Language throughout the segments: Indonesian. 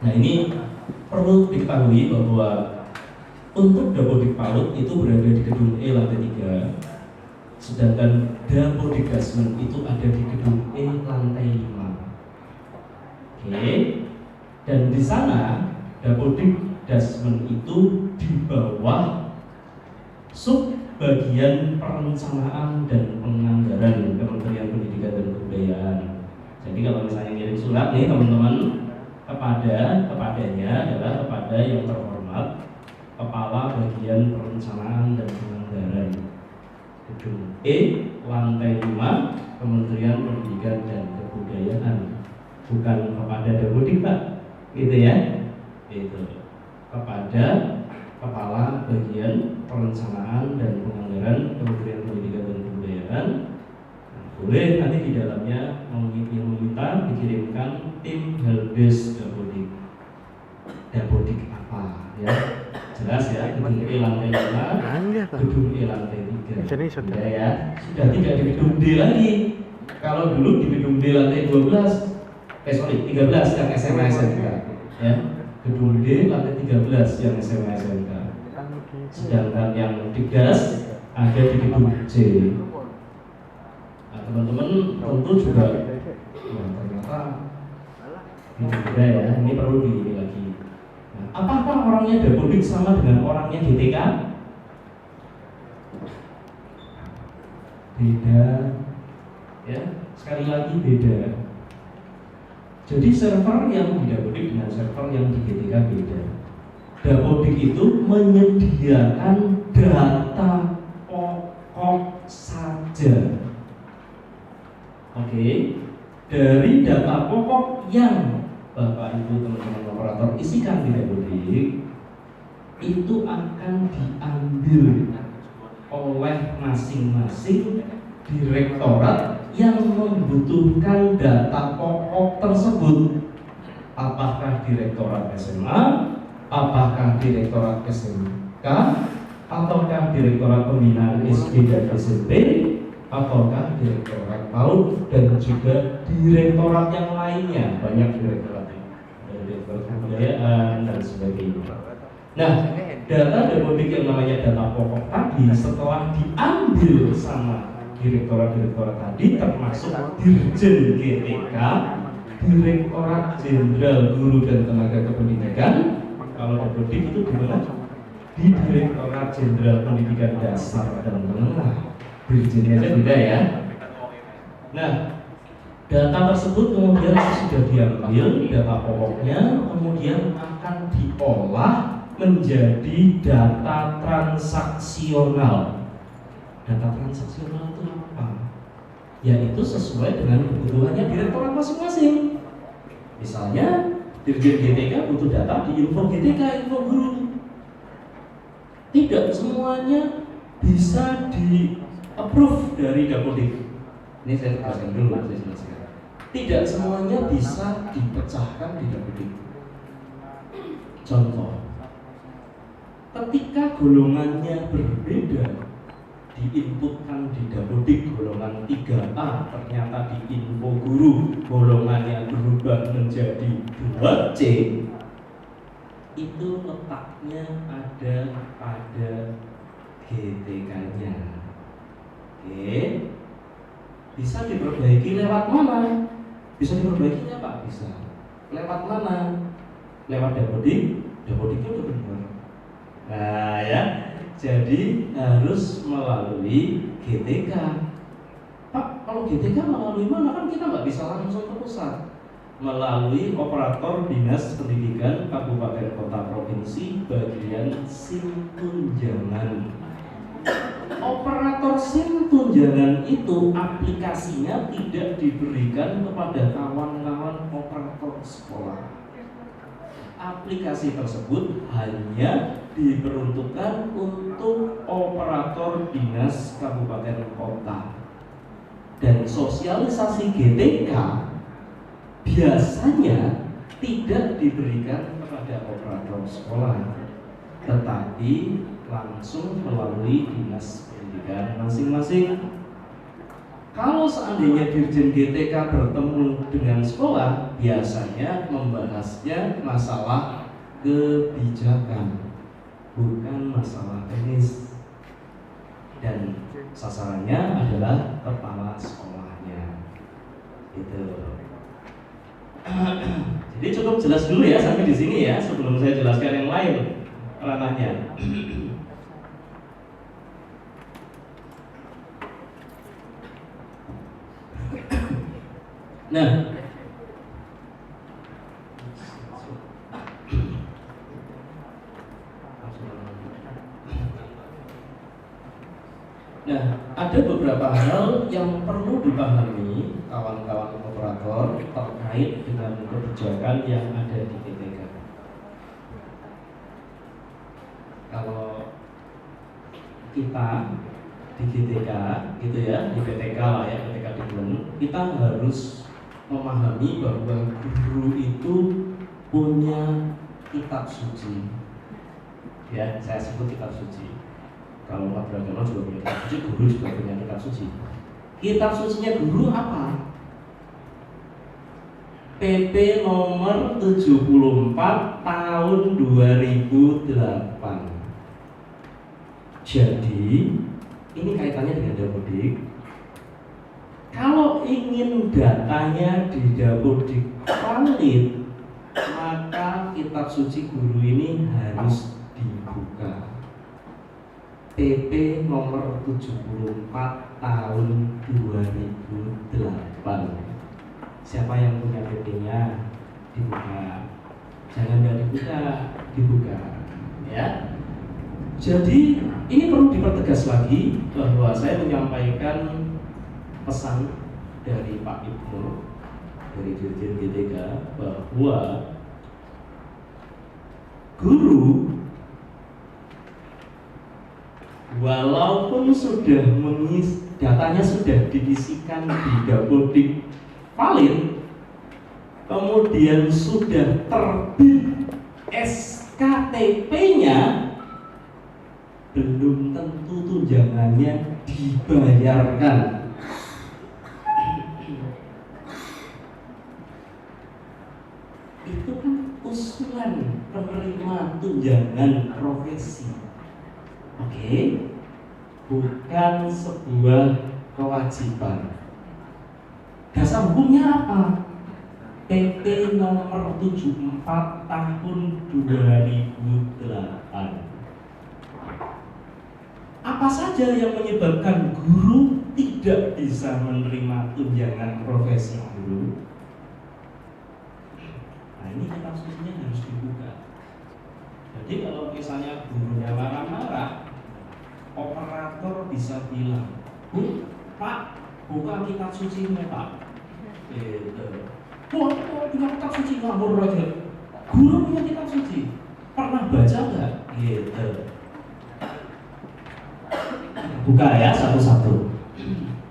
Nah, ini perlu diketahui bahwa untuk Dapodik PAUD itu berada di gedung E lantai 3, sedangkan Dapodik Dasmen itu ada di gedung E lantai 5. Oke. Dan di sana Dapodik Dasmen itu di bawah sub bagian perencanaan dan penganggaran Kementerian Pendidikan dan Kebudayaan. Jadi kalau misalnya ngirim surat nih teman-teman kepadanya adalah kepada yang terhormat Kepala Bagian Perencanaan dan Penganggaran gedung E lantai 5 Kementerian Pendidikan dan Kebudayaan, bukan kepada Dapodik Pak, gitu ya, itu kepada Kepala Bagian Perencanaan dan Penganggaran Kementerian Pendidikan dan Kebudayaan. Nah, boleh nanti di dalamnya meminta dikirimkan tim helpdesk Dapodik. Dapodik apa ya? Jelas ya, gedung E lantai 5, gedung E lantai 3. Sudah ya, sudah tidak di gedung D lagi. Kalau dulu di gedung D lantai 13 yang SMA SMK ya. Gedung D lantai 13 yang SMA SMK. Sedangkan yang Digas ada di gedung C. Nah, teman-teman tentu juga ternyata ini beda ya, ini perlu di lagi. Nah, apakah orangnya Dapodik sama dengan orangnya GTK? Beda ya, sekali lagi beda. Jadi server yang di Dapodik dengan server yang di GTK beda. Dapodik itu menyediakan data pokok saja. Oke, dari data pokok yang Bapak Ibu teman-teman operator isikan di Dapodik itu akan diambil oleh masing-masing direktorat yang membutuhkan data pokok tersebut. Apakah direktorat SMA, apakah direktorat SMK, ataukah direktorat pembinaan SD dan SMP, ataukah direktorat PAUD dan juga direktorat yang lainnya, banyak direktorat kebudayaan dan sebagainya. Nah, data Dapodik yang namanya data pokok tadi setelah diambil sama direktorat-direktorat tadi, termasuk Dirjen GTK, Direktorat Jenderal Guru dan Tenaga Kependidikan. Kalau Dapodik itu di mana? Di Direktorat Jenderal Pendidikan Dasar dan Menengah. Dirjennya aja beda ya. Nah, data tersebut kemudian sudah diambil data pokoknya, kemudian akan diolah menjadi data transaksional. Data transaksional itu apa? Yaitu sesuai dengan kebutuhannya direktorat masing-masing. Misalnya Dirjen GTK butuh data di info GTK, info guru. Tidak semuanya bisa di-approve dari Dapodik. Ini saya tegaskan dulu, saya jelaskan. Tidak semuanya bisa dipecahkan di Dapodik. Contoh, ketika golongannya berbeda, diinputkan di Dapodik golongan 3A, ternyata di info guru golongannya berubah menjadi 2C, itu letaknya ada pada GTK-nya. Oke, bisa diperbaiki lewat mana? Bisa diperbaikinya Pak? Bisa. Lewat mana? Lewat Dapodik. Dapodik itu benar. Nah ya, jadi harus melalui GTK. Pak, kalau GTK melalui mana? Kan kita nggak bisa langsung ke pusat. Melalui operator Dinas Pendidikan Kabupaten Kota Provinsi bagian SIM tunjangan. Operator SIM tunjangan itu aplikasinya tidak diberikan kepada kawan-kawan operator sekolah. Aplikasi tersebut hanya diperuntukkan untuk operator dinas kabupaten kota. Dan sosialisasi GTK biasanya tidak diberikan kepada operator sekolah, tetapi langsung melalui dinas pendidikan masing-masing. Kalau seandainya Dirjen GTK bertemu dengan sekolah, biasanya membahasnya masalah kebijakan, bukan masalah teknis. Dan sasarannya adalah kepala sekolahnya. Gitu. Jadi cukup jelas dulu ya sampai di sini ya, sebelum saya jelaskan yang lain ranahnya. Nah, ada beberapa hal yang perlu dipahami kawan-kawan operator terkait dengan kebijakan yang ada di GTK. Kalau kita di GTK gitu ya, di PTK lah ya, PTK Diklen, kita harus memahami bahwa guru itu punya kitab suci. Ya, saya sebut kitab suci. Kalau umat beragama juga punya kitab suci, guru juga punya kitab suci. Kitab sucinya guru apa? PP nomor 74 tahun 2008. Jadi ini kaitannya dengan Dapodik. Kalau ingin datanya di Dapodik valid, maka kitab suci guru ini harus dibuka. PP nomor 74 tahun 2008. Siapa yang punya PP-nya? Dibuka. Jangan nggak dibuka, dibuka. Ya. Jadi ini perlu dipertegas lagi bahwa saya menyampaikan pesan dari Pak Ibnu, dari Dirjen GTK, bahwa guru walaupun sudah datanya sudah diisikan di Dapodik valid, kemudian sudah terbit SKTP-nya, belum tentu tunjangannya dibayarkan. Itu kan usulan penerima tunjangan profesi. Oke, bukan sebuah kewajiban. Dasar hukumnya apa? PP nomor 74 tahun 2008. Apa saja yang menyebabkan guru tidak bisa menerima tunjangan profesi guru? Nah, ini kitab sucinya harus dibuka. Jadi kalau misalnya gurunya marah-marah, operator bisa bilang, Bu, Pak, buka kitab sucinya Pak. Gitu. Wah, punya kitab suci ngawur aja. Guru punya kitab suci, pernah baca nggak? Gitu. Buka ya satu-satu.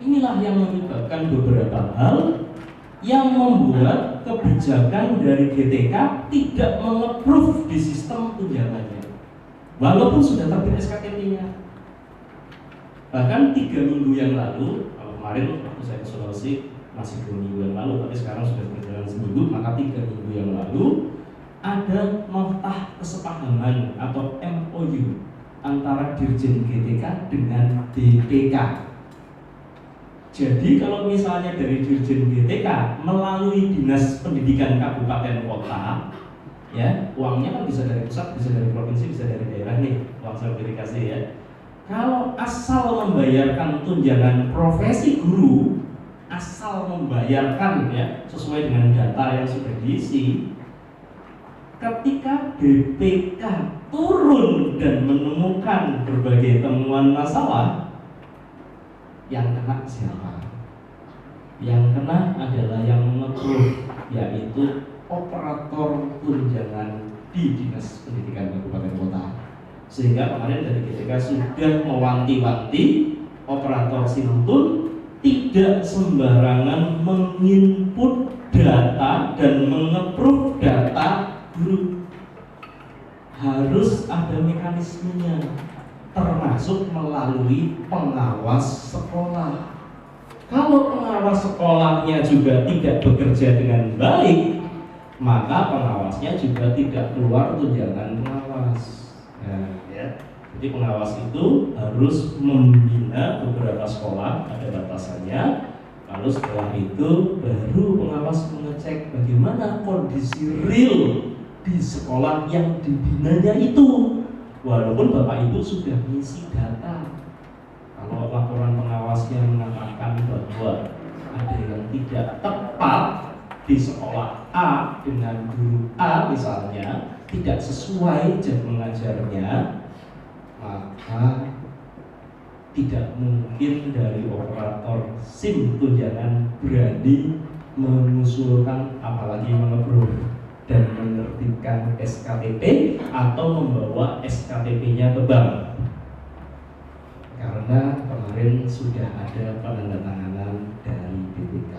Inilah yang menyebabkan beberapa hal yang membuat kebijakan dari GTK tidak meng-approve di sistem tunjangannya, walaupun sudah terbit SKTP-nya. Bahkan 3 minggu yang lalu, kalau kemarin waktu saya ke Sulawesi masih 2 minggu yang lalu, tapi sekarang sudah berjalan seminggu, maka 3 minggu yang lalu ada notah kesepahaman atau MOU antara Dirjen GTK dengan BPK. Jadi kalau misalnya dari Dirjen GTK melalui Dinas Pendidikan Kabupaten Kota, ya uangnya kan bisa dari pusat, bisa dari provinsi, bisa dari daerah nih, uang sertifikasi ya. Kalau asal membayarkan tunjangan profesi guru, asal membayarkan ya sesuai dengan data yang sudah diisi, ketika BPK turun dan menemukan berbagai temuan masalah, yang kena siapa? Yang kena adalah yang meng-approve, yaitu operator tunjangan di Dinas Pendidikan Kabupaten Kota. Sehingga kemarin dari GTK sudah mewanti-wanti operator Sinutun tidak sembarangan menginput data dan meng-approve data guru. Harus ada mekanismenya, termasuk melalui pengawas sekolah. Kalau pengawas sekolahnya juga tidak bekerja dengan baik, maka pengawasnya juga tidak keluar tunjangan pengawas. Nah, ya. Jadi pengawas itu harus membina beberapa sekolah, ada batasannya. Lalu setelah itu baru pengawas mengecek bagaimana kondisi real di sekolah yang dibinanya itu. Walaupun Bapak Ibu sudah mengisi data, kalau laporan pengawasnya mengatakan bahwa ada yang tidak tepat di sekolah A dengan guru A misalnya, tidak sesuai jam mengajarnya, maka tidak mungkin dari operator SIM tunjangan berani mengusulkan apalagi mengebrol dan menertibkan SKTP atau membawa SKTP-nya ke bank. Karena kemarin sudah ada penandatanganan dari BPK.